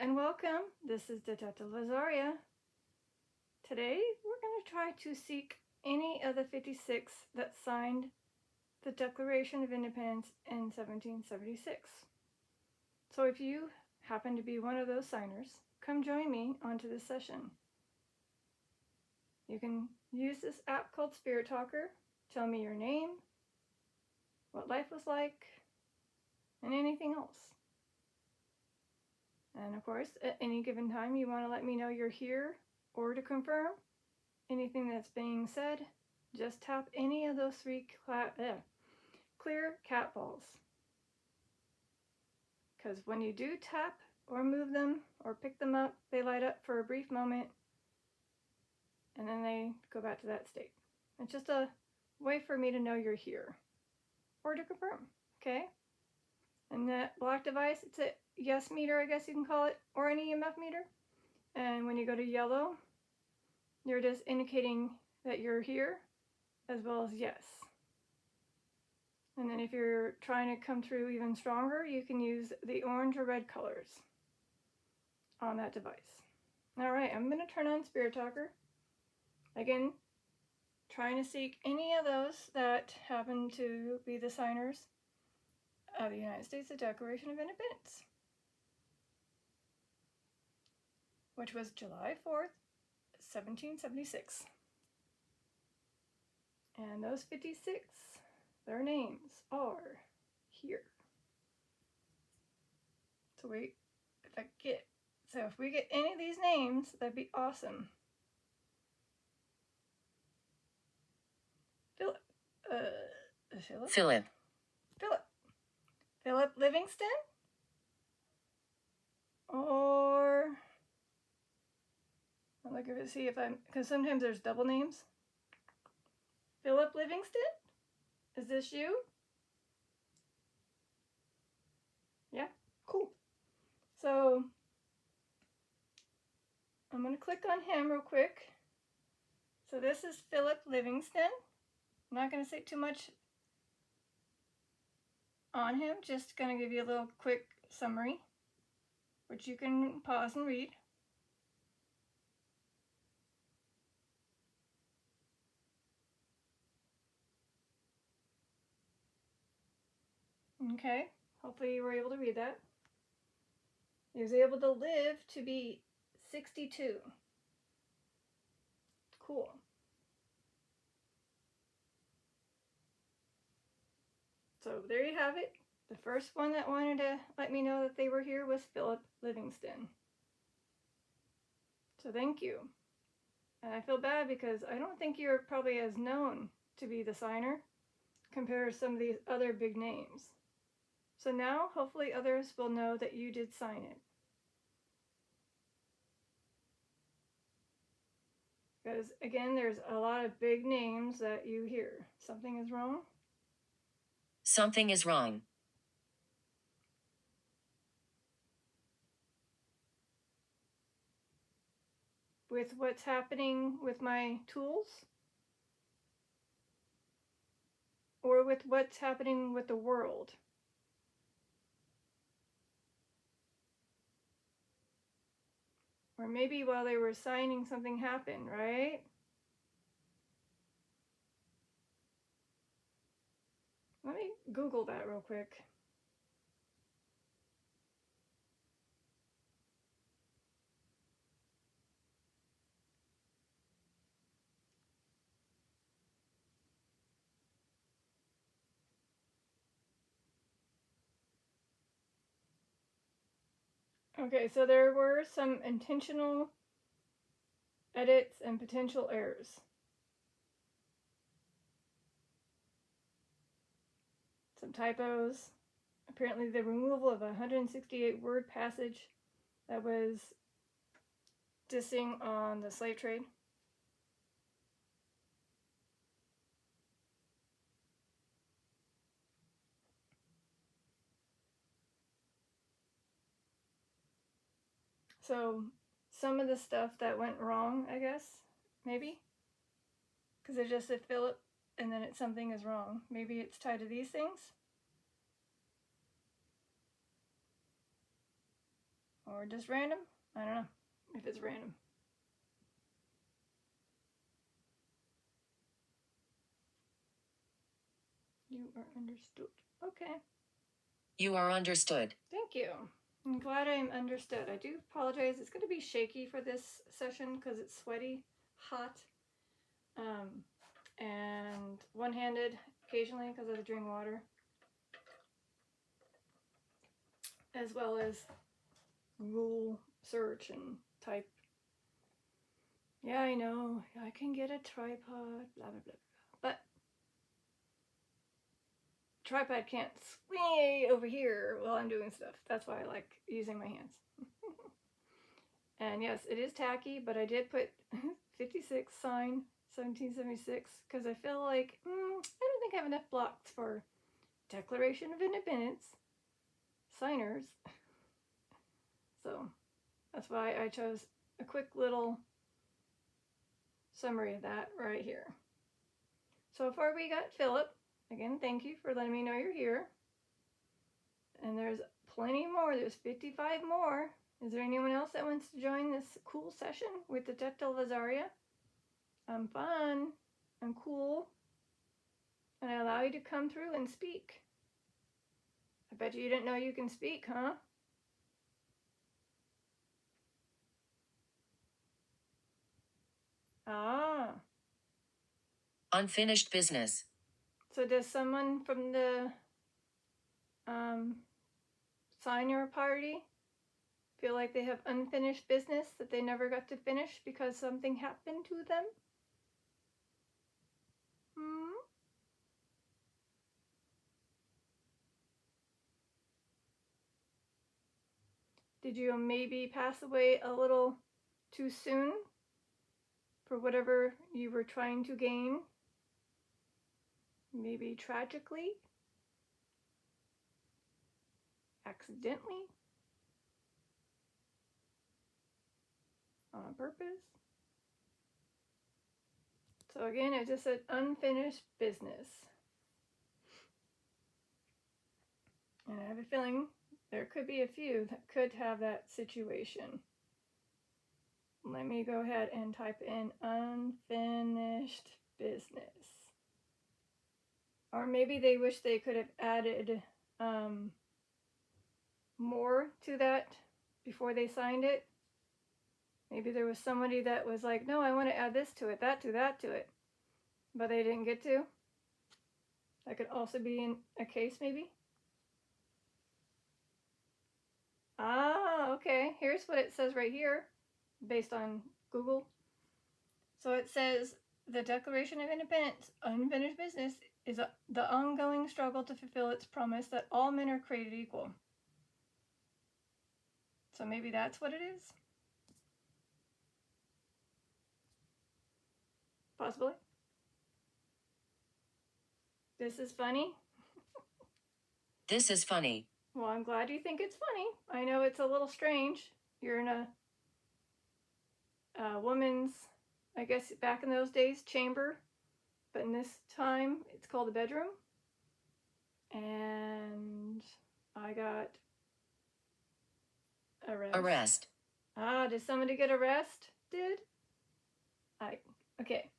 and welcome. This is Detective Lazaria. Today we're going to try to seek any of the 56 that signed the Declaration of Independence in 1776. So if you happen to be one of those signers, come join me onto this session. You can use this app called Spirit Talker. Tell me your name, what life was like, and anything else. And of course, at any given time, you want to let me know you're here, or to confirm anything that's being said, just tap any of those three clear cat balls. Because when you do tap or move them or pick them up, they light up for a brief moment and then they go back to that state. It's just a way for me to know you're here or to confirm, okay? And that black device, it's a yes meter, I guess you can call it, or an EMF meter. And when you go to yellow, you're just indicating that you're here as well as yes. And then if you're trying to come through even stronger, you can use the orange or red colors on that device. All right, I'm going to turn on Spirit Talker. Again, trying to seek any of those that happen to be the signers of the United States Declaration of Independence, which was July 4th, 1776. And those 56, their names are here. So if we get any of these names, that'd be awesome. Philip Livingston? Or, I'm looking to see because sometimes there's double names. Philip Livingston? Is this you? Yeah, cool. So, I'm going to click on him real quick. So this is Philip Livingston. I'm not going to say too much on him, just going to give you a little quick summary, which you can pause and read. Okay, hopefully you were able to read that. He was able to live to be 62. Cool. So there you have it. The first one that wanted to let me know that they were here was Philip Livingston. So thank you. And I feel bad because I don't think you're probably as known to be the signer compared to some of these other big names. So now hopefully others will know that you did sign it. Because again, there's a lot of big names that you hear. Something is wrong? Something is wrong. With what's happening with my tools? Or with what's happening with the world? Or maybe while they were signing something happened, right? Let me Google that real quick. Okay, so there were some intentional edits and potential errors. Some typos. Apparently the removal of a 168 word passage that was dissing on the slave trade. So some of the stuff that went wrong, I guess, maybe, because it just said Philip and then something is wrong. Maybe it's tied to these things. Or Or just random? I don't know if it's random. You are understood. Okay. You are understood. Thank you. I'm glad I'm understood. I do apologize. It's going to be shaky for this session because it's sweaty, hot, and one-handed occasionally because I have to drink water, as well as Google search and type. Yeah, I know. I can get a tripod, blah, blah, blah. But tripod can't sway over here while I'm doing stuff. That's why I like using my hands. And yes, it is tacky, but I did put 56 sign 1776 because I feel like I don't think I have enough blocks for Declaration of Independence signers. So that's why I chose a quick little summary of that right here. So far we got Philip. Again, thank you for letting me know you're here. And there's plenty more. There's 55 more. Is there anyone else that wants to join this cool session with the Tectile Vazaria? I'm fun. I'm cool. And I allow you to come through and speak. I bet you didn't know you can speak, huh? Ah. Unfinished business. So does someone from the signer party feel like they have unfinished business that they never got to finish because something happened to them? Did you maybe pass away a little too soon for whatever you were trying to gain? Maybe tragically? Accidentally? On purpose? So again, it just said unfinished business. And I have a feeling there could be a few that could have that situation. Let me go ahead and type in unfinished business. Or maybe they wish they could have added more to that before they signed it. Maybe there was somebody that was like, no, I want to add this to it, that to it. But they didn't get to. That could also be in a case, maybe. Ah, okay. Here's what it says right here, based on Google. So it says, the Declaration of Independence, unfinished business, is the ongoing struggle to fulfill its promise that all men are created equal. So maybe that's what it is? Possibly. This is funny. This is funny. Well, I'm glad you think it's funny. I know it's a little strange. You're in a woman's, I guess back in those days, chamber. But in this time, it's called a bedroom. And I got Arrest. Ah, did somebody get arrested? Okay.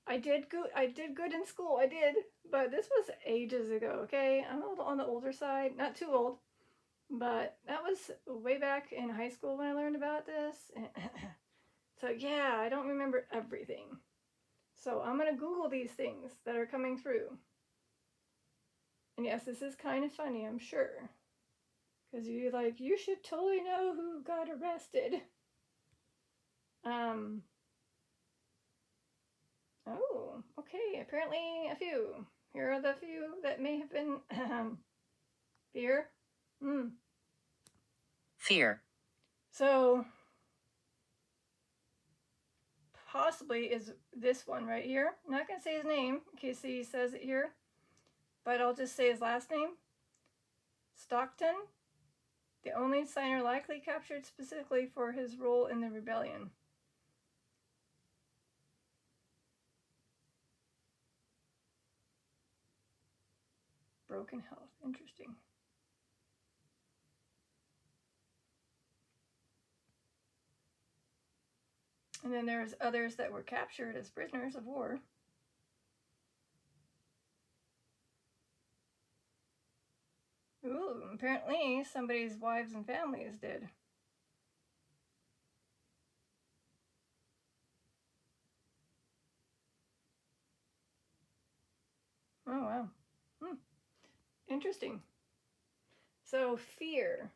I did good in school. I did, but this was ages ago. Okay, I'm a little on the older side, not too old, but that was way back in high school when I learned about this. So yeah, I don't remember everything. So I'm gonna Google these things that are coming through. And yes, this is kind of funny, I'm sure, because you're like, you should totally know who got arrested. Oh, okay. Apparently a few. Here are the few that may have been fear. Fear. So possibly is this one right here. I'm not gonna say his name in case he says it here, but I'll just say his last name. Stockton, the only signer likely captured specifically for his role in the rebellion. Broken health. Interesting. And then there's others that were captured as prisoners of war. Ooh, apparently somebody's wives and family is dead. Oh, wow. Interesting. So, fear.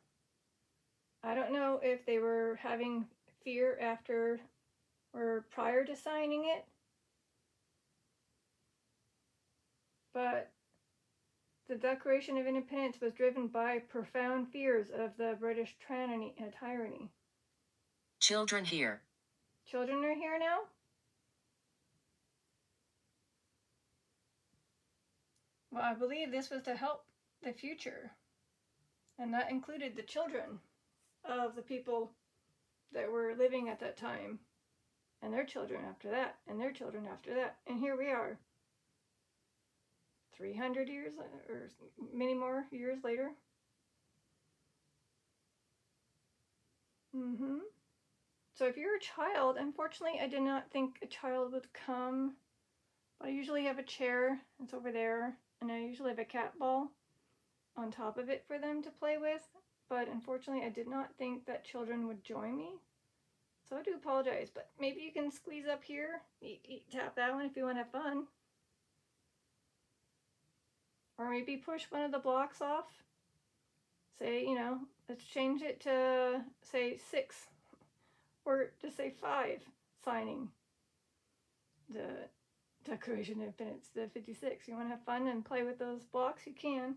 I don't know if they were having fear after or prior to signing it, but the Declaration of Independence was driven by profound fears of the British tyranny. Children here. Children are here now? Well, I believe this was to help the future, and that included the children of the people that were living at that time, and their children after that, and their children after that. And here we are, 300 years or many more years later. So if you're a child, unfortunately, I did not think a child would come. But I usually have a chair, it's over there, and I usually have a cat ball on top of it for them to play with. But unfortunately, I did not think that children would join me. So I do apologize, but maybe you can squeeze up here, tap that one if you want to have fun. Or maybe push one of the blocks off. Say, let's change it to, say, 6. Or to say 5, signing the Declaration of Independence, the 56. You want to have fun and play with those blocks? You can.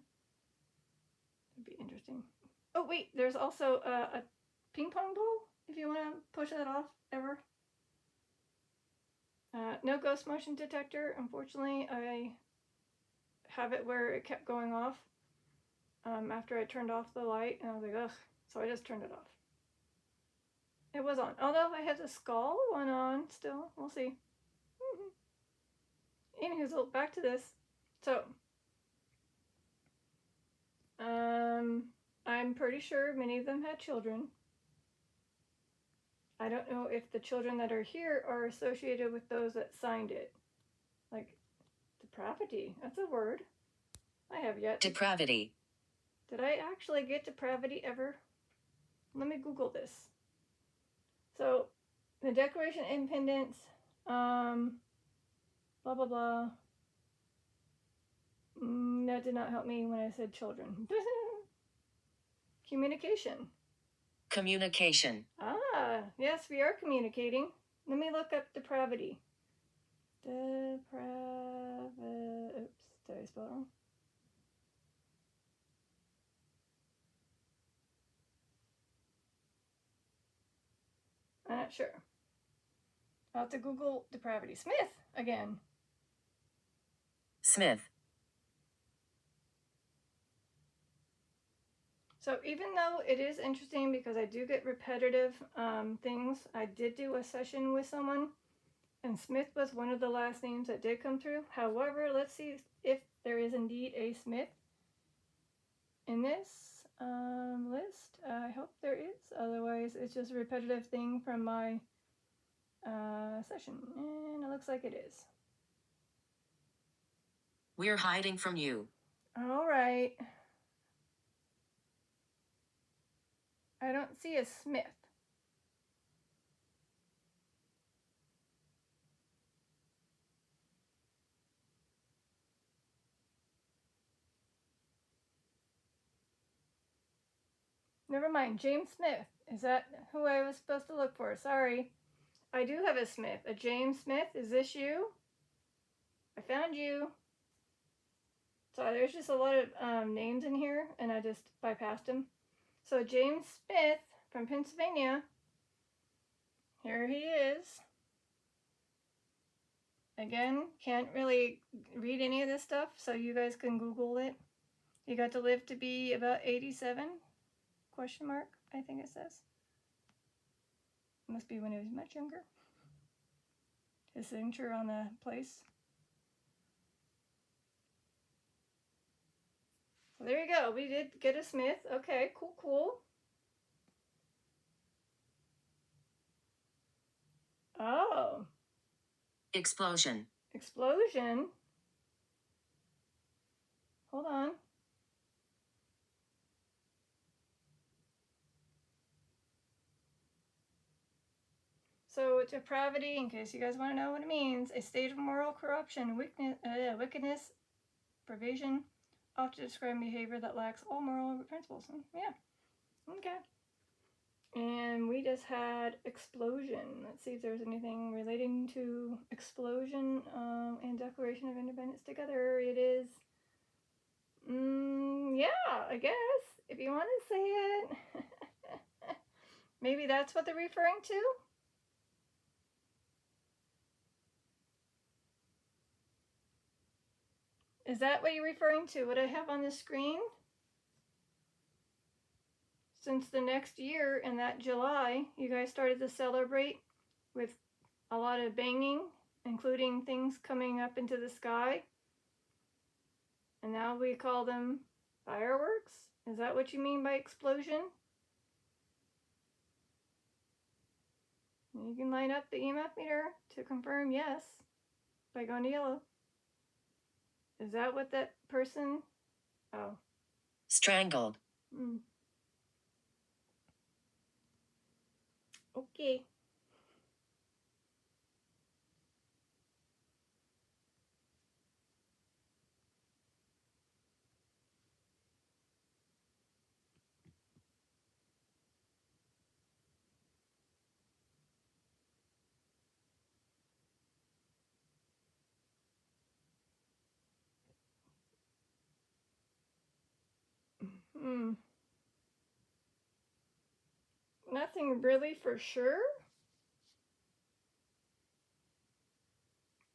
It'd be interesting. Oh, wait, there's also a ping pong ball, if you want to push that off ever. No ghost motion detector. Unfortunately, I have it where it kept going off after I turned off the light, and I was like, ugh, so I just turned it off. It was on, although I have the skull one on still. We'll see. Anywho, so back to this. So, I'm pretty sure many of them had children. I don't know if the children that are here are associated with those that signed it. Like, depravity. That's a word. I have yet. Depravity. Did I actually get depravity ever? Let me Google this. So, the Declaration of Independence, blah, blah, blah. That did not help me when I said children. Communication. Communication. Ah, yes, we are communicating. Let me look up depravity. Oops, did I spell it wrong? I'm not sure. I'll have to Google depravity. Smith, again. Smith. So even though it is interesting because I do get repetitive things, I did do a session with someone, and Smith was one of the last names that did come through. However, let's see if there is indeed a Smith in this list. I hope there is. Otherwise, it's just a repetitive thing from my session. And it looks like it is. We're hiding from you. All right. I don't see a Smith. Never mind, James Smith. Is that who I was supposed to look for? Sorry. I do have a Smith. A James Smith. Is this you? I found you. So there's just a lot of names in here, and I just bypassed them. So James Smith from Pennsylvania. Here he is. Again, can't really read any of this stuff, so you guys can Google it. He got to live to be about 87? Question mark, I think it says. Must be when he was much younger. His signature on the place. So there you go. We did get a Smith. Okay, cool. Explosion. Explosion. Hold on. So depravity, in case you guys want to know what it means, a state of moral corruption, wickedness, perversion, often describe behavior that lacks all moral principles. Yeah. Okay. And we just had explosion. Let's see if there's anything relating to explosion and Declaration of Independence together. It is, yeah, I guess, if you want to say it. Maybe that's what they're referring to? Is that what you're referring to? What I have on the screen? Since the next year, in that July, you guys started to celebrate with a lot of banging, including things coming up into the sky. And now we call them fireworks? Is that what you mean by explosion? You can line up the EMF meter to confirm yes by going to yellow. Is that what that person? Oh. Strangled. Okay. Nothing really for sure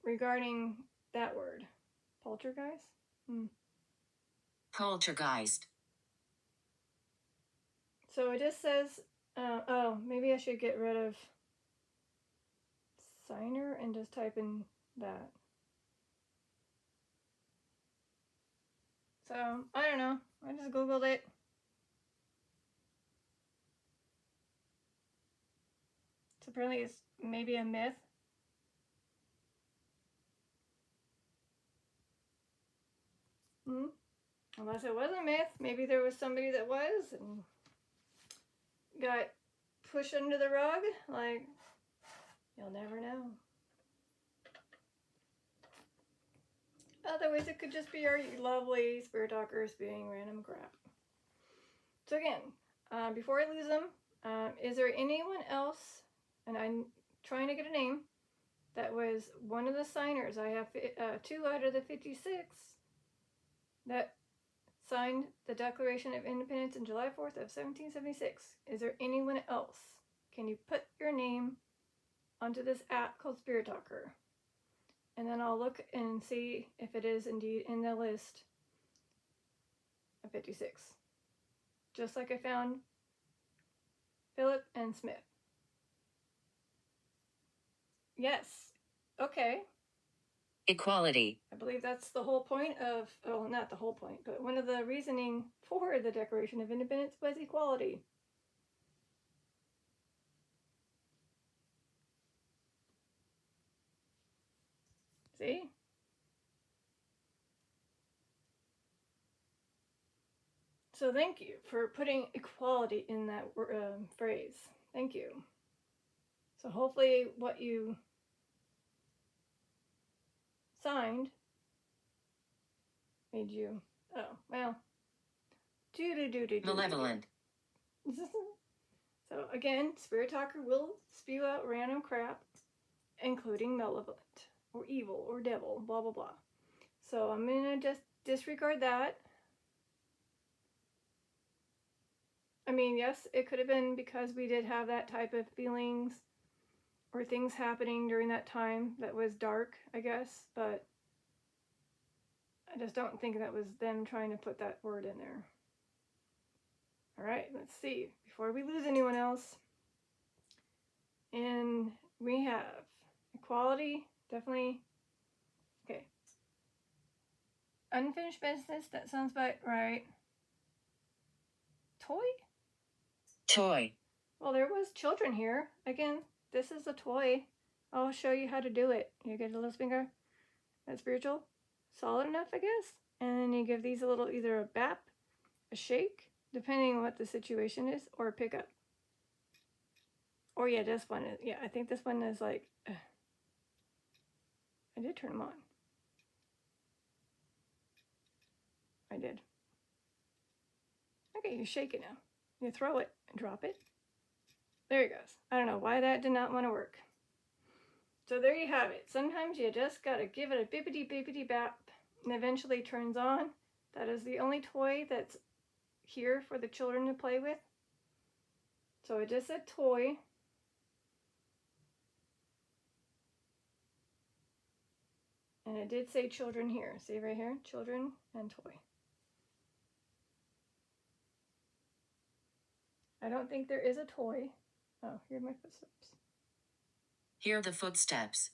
regarding that word. Poltergeist? Poltergeist. So it just says, oh, maybe I should get rid of signer and just type in that. So, I don't know. I just Googled it. So apparently it's maybe a myth. Unless it was a myth. Maybe there was somebody that was and got pushed under the rug. Like, you'll never know. Otherwise, it could just be our lovely spirit talkers being random crap. So again, before I lose them, is there anyone else, and I'm trying to get a name, that was one of the signers? I have 2 out of the 56 that signed the Declaration of Independence on July 4th of 1776. Is there anyone else? Can you put your name onto this app called Spirit Talker? And then I'll look and see if it is indeed in the list of 56. Just like I found Philip and Smith. Yes. Okay. Equality. I believe that's the whole point of, well, not the whole point, but one of the reasoning for the Declaration of Independence was equality. See? So thank you for putting equality in that phrase. Thank you. So hopefully what you signed made you, oh, well, Malevolent. So again, Spirit Talker will spew out random crap, including malevolent, or evil, or devil, blah, blah, blah. So I'm going to just disregard that. I mean, yes, it could have been because we did have that type of feelings or things happening during that time that was dark, I guess, but I just don't think that was them trying to put that word in there. All right, let's see. Before we lose anyone else, and we have equality, definitely. Okay. Unfinished business, that sounds about right. Toy? Toy. Well, there was children here. Again, this is a toy. I'll show you how to do it. You get a little finger, that's spiritual, solid enough, I guess. And then you give these a little, either a bap, a shake, depending on what the situation is, or a pickup. Or yeah, this one is, yeah, I think this one is like, I did turn them on. I did. Okay, you shake it now. You throw it and drop it. There it goes. I don't know why that did not want to work. So there you have it. Sometimes you just gotta give it a bippity bippity bap and eventually turns on. That is the only toy that's here for the children to play with. So it just said toy. And it did say children here. See right here? Children and toy. I don't think there is a toy. Oh, here are my footsteps. Hear the footsteps.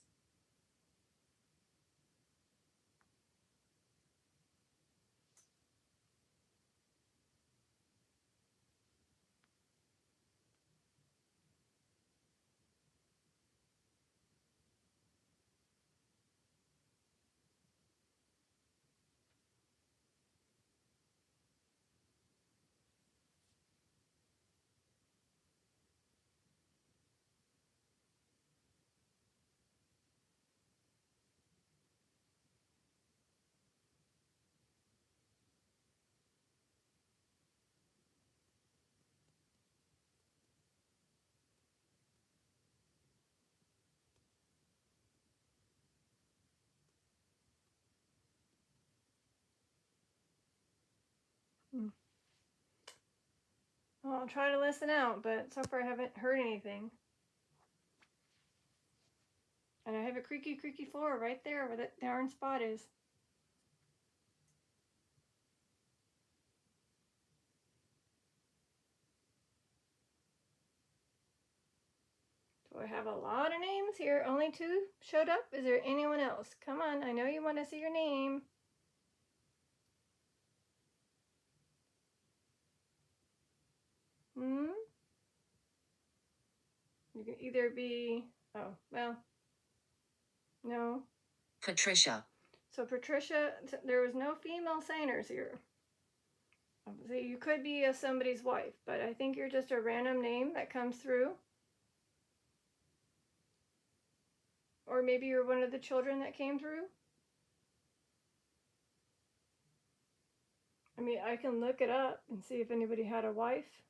Well, I'll try to listen out, but so far I haven't heard anything. And I have a creaky, creaky floor right there where that darn spot is. So I have a lot of names here. Only 2 showed up. Is there anyone else? Come on, I know you want to see your name. Hmm? You can either be, oh, well, no. Patricia. So Patricia, there was no female signers here. So you could be somebody's wife, but I think you're just a random name that comes through. Or maybe you're one of the children that came through. I mean, I can look it up and see if anybody had a wife.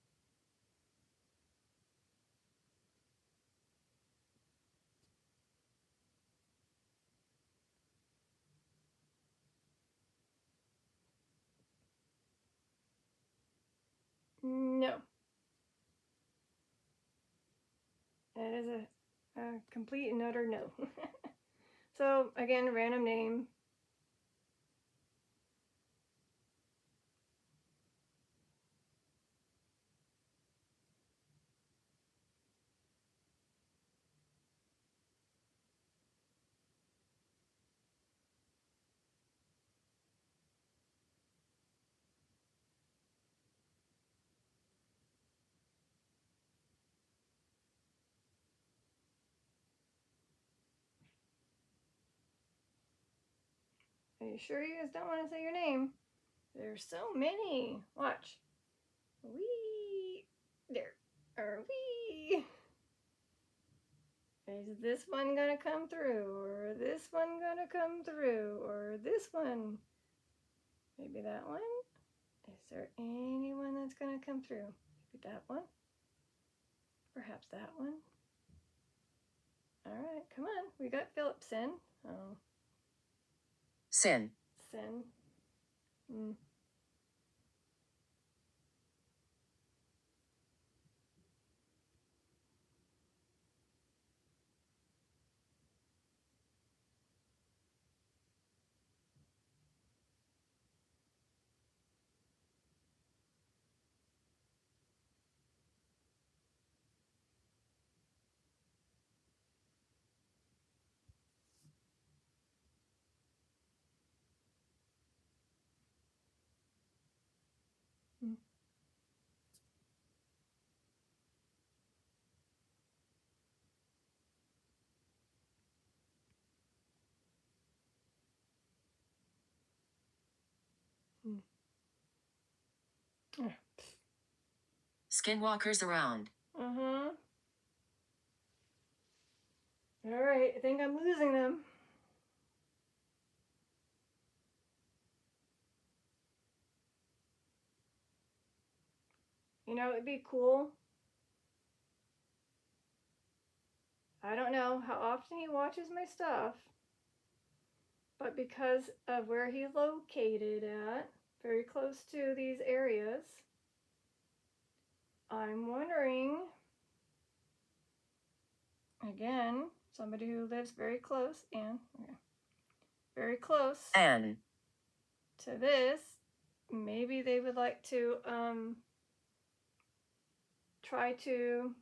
No. That is a complete and utter no. So, again, random name. Are you sure you guys don't want to say your name? There's so many. Watch. Wee. There. Or wee. Is this one gonna come through? Or this one gonna come through? Or this one? Maybe that one? Is there anyone that's gonna come through? Maybe that one? Perhaps that one? Alright, come on. We got Phillipson. Oh. Sin. Sin. Hmm. Skinwalkers around. Uh-huh. Alright, I think I'm losing them. You know, it'd be cool. I don't know how often he watches my stuff, but because of where he's located at, very close to these areas, I'm wondering, again, somebody who lives very close, very close Anne. to this, maybe they would like to try to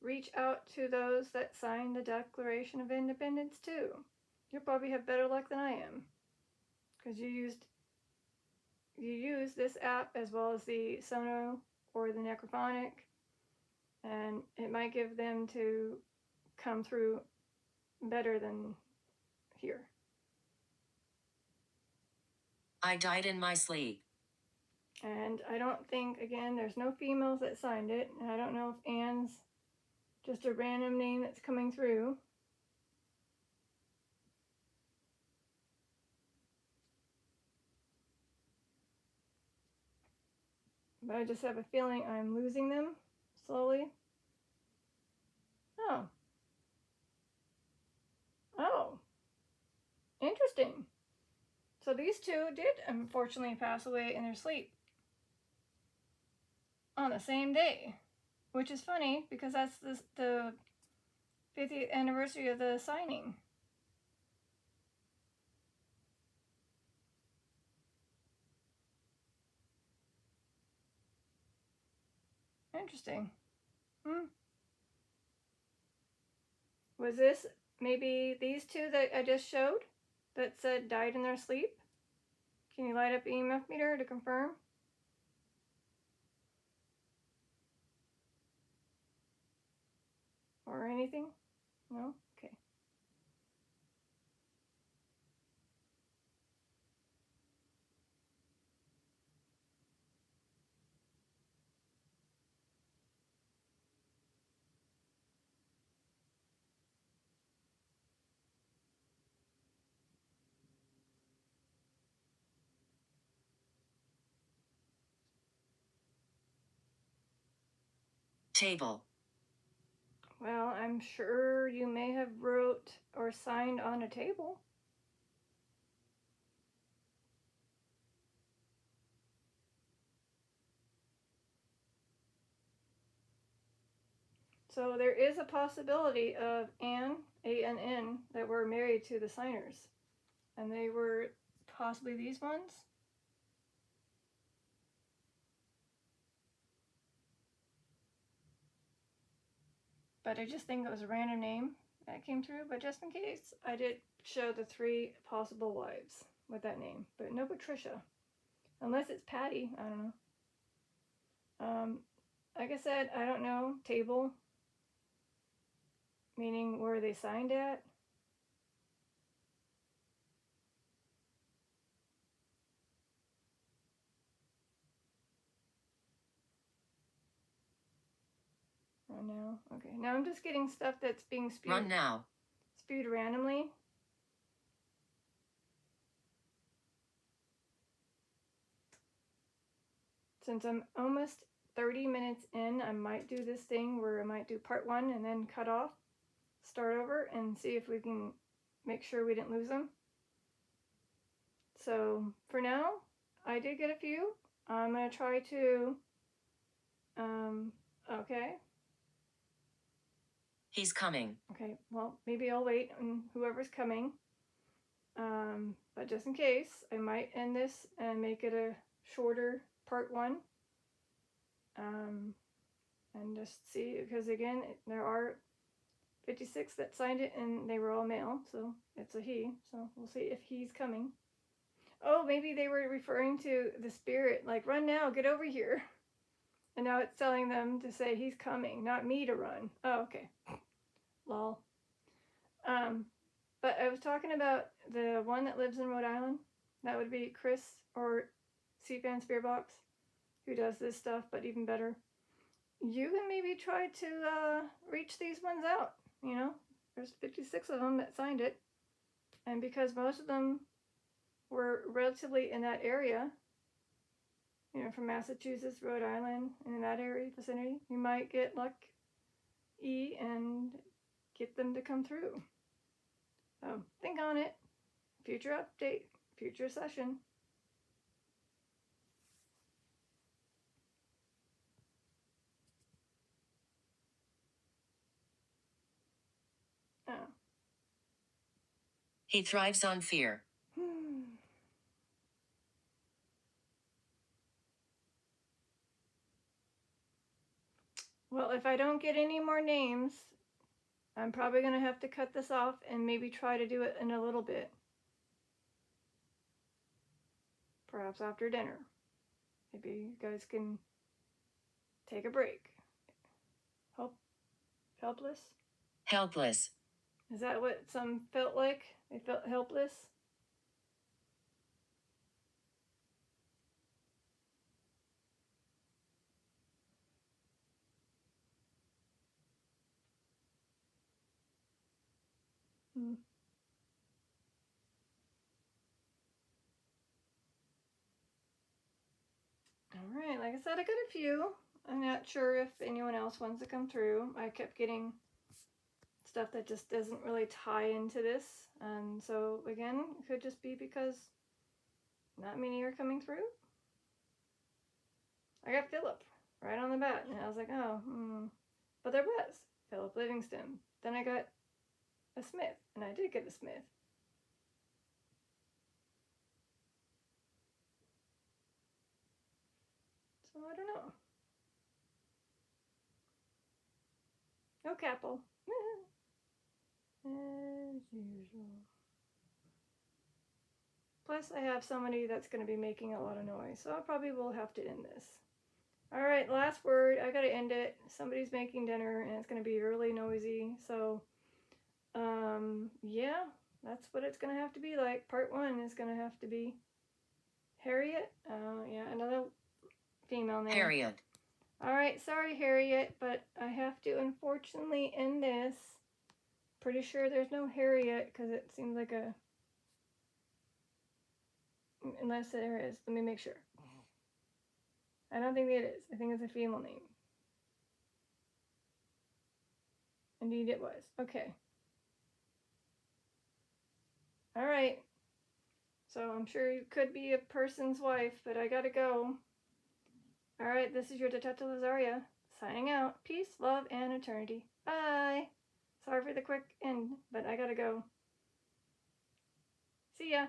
reach out to those that signed the Declaration of Independence too. You'll probably have better luck than I am, because you use this app as well as the Sono or the Necrophonic, and it might give them to come through better than here. I died in my sleep. And I don't think, again, there's no females that signed it, and I don't know if Anne's just a random name that's coming through. But I just have a feeling I'm losing them slowly. Oh. Oh. Interesting. So these two did unfortunately pass away in their sleep on the same day, which is funny because that's the 50th anniversary of the signing. Interesting. Was this maybe these two that I just showed that said died in their sleep? Can you light up the EMF meter to confirm? Or anything? No? Okay. Table. Well, I'm sure you may have wrote or signed on a table. So there is a possibility of Anne, A-N-N, that were married to the signers. And they were possibly these ones. But I just think it was a random name that came through. But just in case, I did show the 3 possible wives with that name. But no Patricia. Unless it's Patty. I don't know. Like I said, I don't know. Table. Meaning where they signed at. Run now. Okay. Now I'm just getting stuff that's being spewed. Run now. Spewed randomly. Since I'm almost 30 minutes in, I might do this thing where I might do part 1 and then cut off, start over, and see if we can make sure we didn't lose them. So for now, I did get a few. I'm going to try to, okay. He's coming. Okay, well, maybe I'll wait on whoever's coming. But just in case, I might end this and make it a shorter part 1. And just see, because again, there are 56 that signed it and they were all male, so it's a he. So we'll see if he's coming. Oh, maybe they were referring to the spirit, like, run now, get over here. And now it's telling them to say he's coming, not me to run. Oh, okay. Lol. But I was talking about the one that lives in Rhode Island. That would be Chris or CFan Spearbox, who does this stuff, but even better, you can maybe try to reach these ones out. You know, there's 56 of them that signed it, and because most of them were relatively in that area, you know, from Massachusetts, Rhode Island, and in that area vicinity, you might get lucky and get them to come through. So think on it. Future update, future session. Oh. He thrives on fear. Well, if I don't get any more names, I'm probably going to have to cut this off and maybe try to do it in a little bit. Perhaps after dinner. Maybe you guys can take a break. Helpless? Helpless. Is that what some felt like? They felt helpless? Alright, like I said, I got a few. I'm not sure if anyone else wants to come through. I kept getting stuff that just doesn't really tie into this. And so, again, it could just be because not many are coming through. I got Philip right on the bat, and I was like, oh, But there was Philip Livingston. Then I got a Smith, and I did get a Smith. So I don't know. No Capel. As usual. Plus, I have somebody that's going to be making a lot of noise, so I probably will have to end this. Alright, last word. I gotta end it. Somebody's making dinner, and it's going to be really noisy, so, yeah, that's what it's going to have to be like. Part 1 is going to have to be Harriet. Yeah, another female name. Harriet. Alright, sorry, Harriet, but I have to unfortunately end this. Pretty sure there's no Harriet, because it seems like a... Unless there is. Let me make sure. I don't think it is. I think it's a female name. Indeed it was. Okay. Alright. So I'm sure you could be a person's wife, but I gotta go. Alright, this is your Detective Lazaria, signing out. Peace, love, and eternity. Bye! Sorry for the quick end, but I gotta go. See ya!